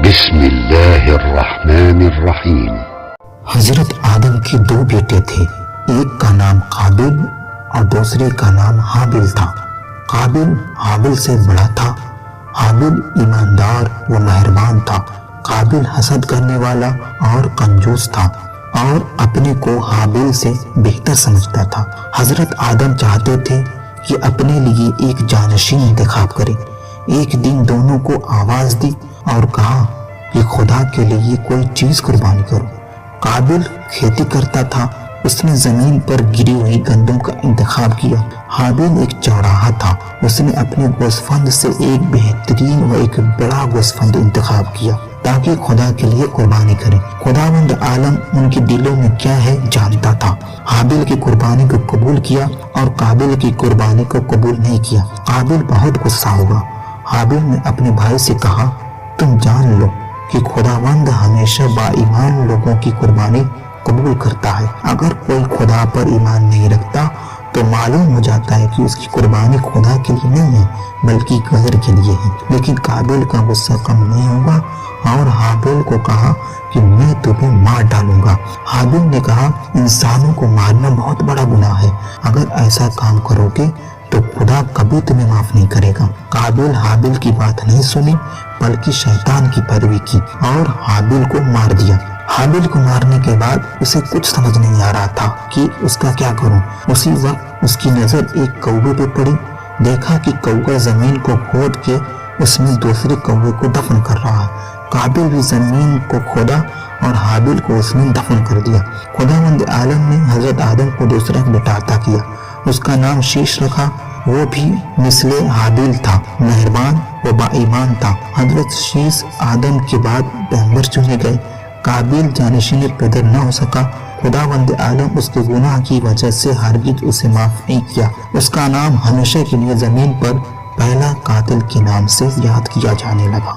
بسم اللہ الرحمن الرحیم۔ حضرت آدم کے دو بیٹے تھے، ایک کا نام قابل اور دوسرے کا نام حابل تھا۔ قابل حابل سے بڑا تھا۔ حابل ایماندار و مہربان تھا۔ قابل حسد کرنے والا اور کنجوس تھا اور اپنے کو حابل سے بہتر سمجھتا تھا۔ حضرت آدم چاہتے تھے کہ اپنے لیے ایک جانشین انتخاب کرے۔ ایک دن دونوں کو آواز دی اور کہا کہ خدا کے لیے کوئی چیز قربانی کرو۔ قابل کھیتی کرتا تھا، اس نے زمین پر گری ہوئی گندم کا انتخاب کیا۔ حابل ایک چوراہا تھا، اس نے اپنے گوسفند سے ایک بہترین و ایک بڑا گوسفند انتخاب کیا تاکہ خدا کے لیے قربانی کرے۔ خداوند عالم ان کے دلوں میں کیا ہے جانتا تھا۔ حابل کی قربانی کو قبول کیا اور قابل کی قربانی کو قبول نہیں کیا۔ قابل بہت غصہ ہوا۔ حابل نے اپنے بھائی سے کہا، تم جان لو کہ خداوند ہمیشہ با ایمان لوگوں کی قربانی قبول کرتا ہے۔ اگر کوئی خدا پر ایمان نہیں رکھتا تو معلوم ہو جاتا ہے کہ اس کی قربانی خدا کے لیے نہیں ہے بلکہ غیر کے لیے ہے۔ لیکن قابل کا غصہ کم نہیں ہوگا اور حابل کو کہا کہ میں تمہیں مار ڈالوں گا۔ حابل نے کہا، انسانوں کو مارنا بہت بڑا گناہ ہے، اگر ایسا کام کرو گے تو خدا کبھی تمہیں معاف نہیں کرے گا۔ قابل حابل کی بات نہیں سنی بلکہ شیطان کی پیروی کی اور حابل کو مار دیا۔ حابل کو مارنے کے بعد اسے کچھ سمجھ نہیں آ رہا تھا کہ اس کا کیا کروں۔ اسی وقت اس کی نظر ایک کوے پہ پڑی۔ دیکھا کہ کوہ زمین کو کھود کے اس میں دوسرے کوے کو دفن کر رہا ہے۔ قابل بھی زمین کو کھودا اور حابل کو اس میں دفن کر دیا۔ خداوند عالم نے حضرت آدم کو دوسرا ایک بیٹا عطا کیا، اس کا نام شیش رکھا۔ وہ بھی مثل حابل تھا، مہربان و با ایمان تھا۔ حضرت شیش آدم کے بعد پیغمبر چنے گئے۔ قابل جانشین پیدا نہ ہو سکا۔ خداوند عالم اس کے گناہ کی وجہ سے ہرگز اسے معاف نہیں کیا۔ اس کا نام ہمیشہ کے لیے زمین پر پہلا قاتل کے نام سے یاد کیا جانے لگا۔